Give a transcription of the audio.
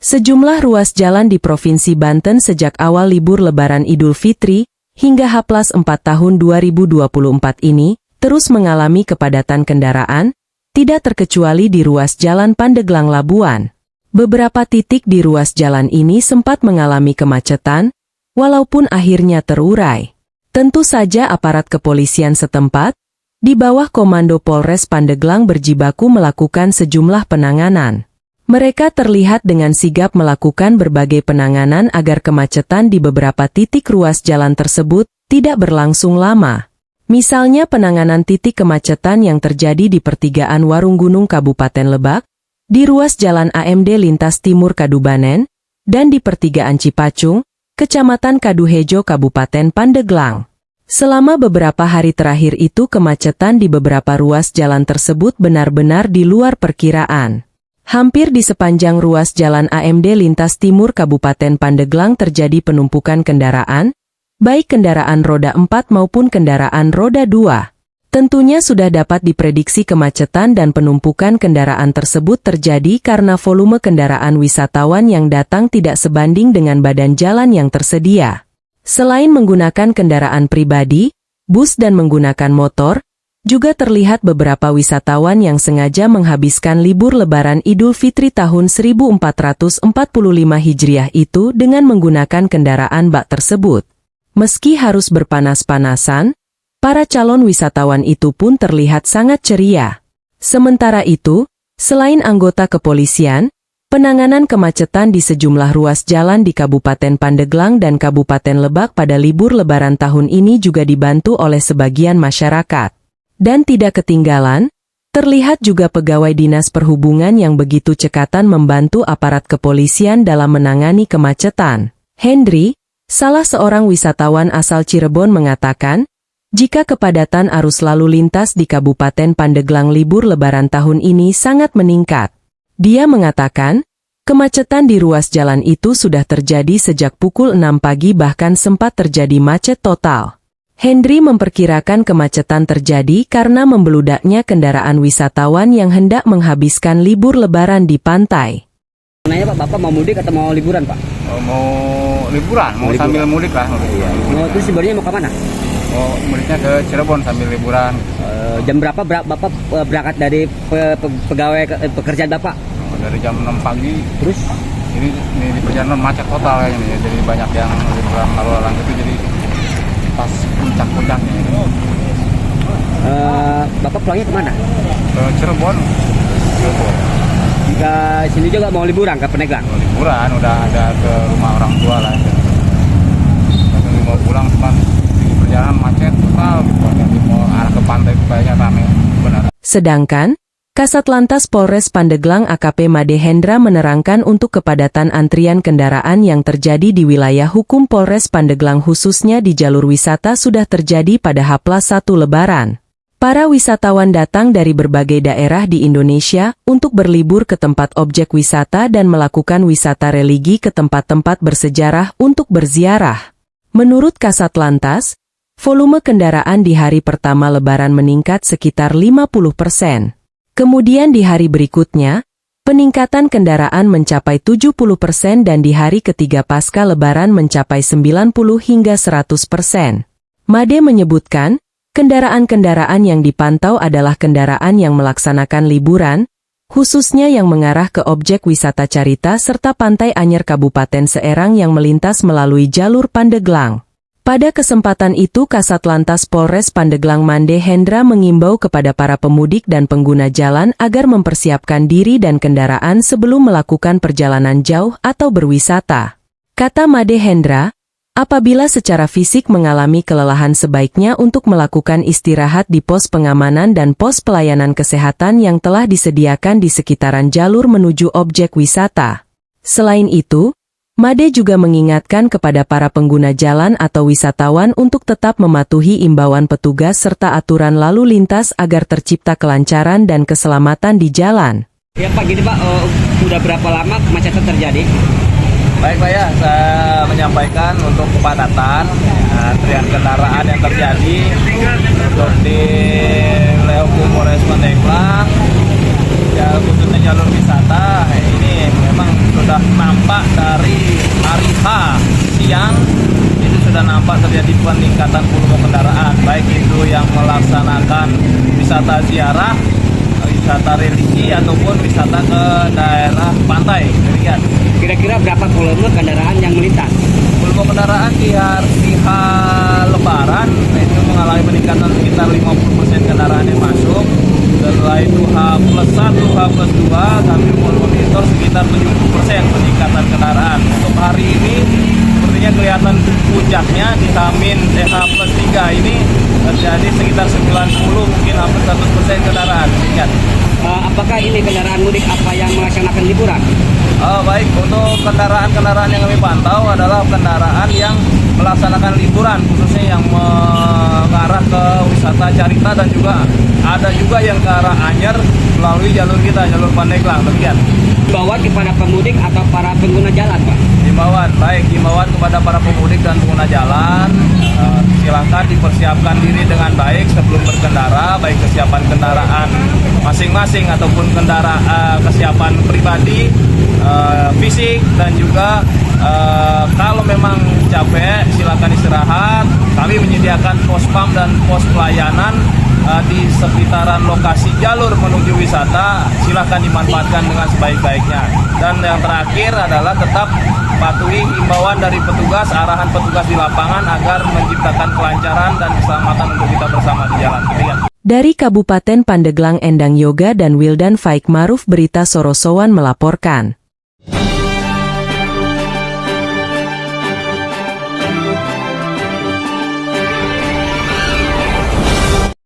Sejumlah ruas jalan di Provinsi Banten sejak awal libur Lebaran Idul Fitri hingga H+4 tahun 2024 ini terus mengalami kepadatan kendaraan, tidak terkecuali di ruas Jalan Pandeglang Labuan. Beberapa titik di ruas jalan ini sempat mengalami kemacetan, walaupun akhirnya terurai. Tentu saja aparat kepolisian setempat, di bawah Komando Polres Pandeglang berjibaku melakukan sejumlah penanganan. Mereka terlihat dengan sigap melakukan berbagai penanganan agar kemacetan di beberapa titik ruas jalan tersebut tidak berlangsung lama. Misalnya penanganan titik kemacetan yang terjadi di pertigaan Warung Gunung Kabupaten Lebak, di ruas Jalan AMD Lintas Timur Kadubanen, dan di pertigaan Cipacung, Kecamatan Kaduhejo Kabupaten Pandeglang. Selama beberapa hari terakhir itu kemacetan di beberapa ruas jalan tersebut benar-benar di luar perkiraan. Hampir di sepanjang ruas Jalan AMD Lintas Timur Kabupaten Pandeglang terjadi penumpukan kendaraan, baik kendaraan roda 4 maupun kendaraan roda 2. Tentunya sudah dapat diprediksi kemacetan dan penumpukan kendaraan tersebut terjadi karena volume kendaraan wisatawan yang datang tidak sebanding dengan badan jalan yang tersedia. Selain menggunakan kendaraan pribadi, bus dan menggunakan motor, juga terlihat beberapa wisatawan yang sengaja menghabiskan libur Lebaran Idul Fitri tahun 1445 Hijriah itu dengan menggunakan kendaraan bak tersebut. Meski harus berpanas-panasan, para calon wisatawan itu pun terlihat sangat ceria. Sementara itu, selain anggota kepolisian, penanganan kemacetan di sejumlah ruas jalan di Kabupaten Pandeglang dan Kabupaten Lebak pada libur Lebaran tahun ini juga dibantu oleh sebagian masyarakat. Dan tidak ketinggalan, terlihat juga pegawai Dinas Perhubungan yang begitu cekatan membantu aparat kepolisian dalam menangani kemacetan. Hendri, salah seorang wisatawan asal Cirebon mengatakan, jika kepadatan arus lalu lintas di Kabupaten Pandeglang libur Lebaran tahun ini sangat meningkat. Dia mengatakan, kemacetan di ruas jalan itu sudah terjadi sejak pukul 6 pagi bahkan sempat terjadi macet total. Hendri memperkirakan kemacetan terjadi karena membeludaknya kendaraan wisatawan yang hendak menghabiskan libur Lebaran di pantai. Nanya Pak, Bapak mau mudik atau mau liburan Pak? Mau liburan, mau sambil mudik lah. Iya. Mau terus liburnya mau ke mana? Oh, mudiknya ke Cirebon sambil liburan. Jam berapa Bapak berangkat dari pegawai pekerjaan Bapak? Dari jam 6 pagi. Terus? Ini di perjalanan macet total kayaknya ya. Jadi banyak yang liburan lalu lalang itu jadi pas puncak-puncaknya. Bapak pulangnya kemana? Ke Cirebon. Ke sini juga mau liburan ke Pandeglang? Liburan, udah ada ke rumah orang tua lah. Tapi mau pulang cuman perjalanan macet total gitu. Jadi mau arah ke pantai kayaknya rame benar. Sedangkan, Kasat Lantas Polres Pandeglang AKP Made Hendra menerangkan untuk kepadatan antrian kendaraan yang terjadi di wilayah hukum Polres Pandeglang khususnya di jalur wisata sudah terjadi pada H+1 Lebaran. Para wisatawan datang dari berbagai daerah di Indonesia untuk berlibur ke tempat objek wisata dan melakukan wisata religi ke tempat-tempat bersejarah untuk berziarah. Menurut Kasat Lantas, volume kendaraan di hari pertama Lebaran meningkat sekitar 50%. Kemudian di hari berikutnya, peningkatan kendaraan mencapai 70% dan di hari ketiga pasca Lebaran mencapai 90 hingga 100%. Made menyebutkan, kendaraan-kendaraan yang dipantau adalah kendaraan yang melaksanakan liburan, khususnya yang mengarah ke objek wisata Carita serta Pantai Anyer Kabupaten Seerang yang melintas melalui jalur Pandeglang. Pada kesempatan itu Kasat Lantas Polres Pandeglang Made Hendra mengimbau kepada para pemudik dan pengguna jalan agar mempersiapkan diri dan kendaraan sebelum melakukan perjalanan jauh atau berwisata. Kata Made Hendra, apabila secara fisik mengalami kelelahan sebaiknya untuk melakukan istirahat di pos pengamanan dan pos pelayanan kesehatan yang telah disediakan di sekitaran jalur menuju objek wisata. Selain itu, Made juga mengingatkan kepada para pengguna jalan atau wisatawan untuk tetap mematuhi imbauan petugas serta aturan lalu lintas agar tercipta kelancaran dan keselamatan di jalan. Ya Pak, gini Pak, udah berapa lama kemacetan terjadi? Baik Pak ya, saya menyampaikan untuk kepadatan antrian kendaraan yang terjadi untuk di wilayah hukum Polres Pandeglang, ya khususnya jalur wisata ini memang sudah nampak dari hari H siang itu sudah nampak terjadi peningkatan volume kendaraan, baik itu yang melaksanakan wisata ziarah, wisata religi ataupun wisata ke daerah pantai. Demikian. Kira-kira berapa volume kendaraan yang melintas? Volume kendaraan di hari H Lebaran itu mengalami peningkatan sekitar 50% kendaraan yang masuk. Setelah itu H+1, H+2 kami memonitor sekitar 70% peningkatan kendaraan. Untuk hari ini sepertinya kelihatan puncaknya di H+3 ini terjadi sekitar 90, mungkin hampir 100% kendaraan. Demikian. Apakah ini kendaraan mudik apa yang melaksanakan liburan? Baik, untuk kendaraan-kendaraan yang kami pantau adalah kendaraan yang melaksanakan liburan, khususnya yang mengarah ke wisata Carita dan juga ada juga yang ke arah Anyer melalui jalur kita, jalur Pandeglang. Demikian. Himbauan kepada pemudik atau para pengguna jalan, Pak? Himbauan kepada para pemudik dan pengguna jalan, silakan dipersiapkan diri dengan baik sebelum berkendara, baik kesiapan kendaraan masing-masing ataupun kesiapan pribadi, fisik, dan juga kalau memang capek silakan istirahat. Kami menyediakan pos pam dan pos pelayanan di sekitaran lokasi jalur menuju wisata, silakan dimanfaatkan dengan sebaik-baiknya. Dan yang terakhir adalah tetap patuhi himbauan dari petugas, arahan petugas di lapangan agar menciptakan kelancaran dan keselamatan untuk kita bersama di jalan. Demikian. Dari Kabupaten Pandeglang, Endang Yoga dan Wildan Faik Maruf, Berita Sorosowan melaporkan.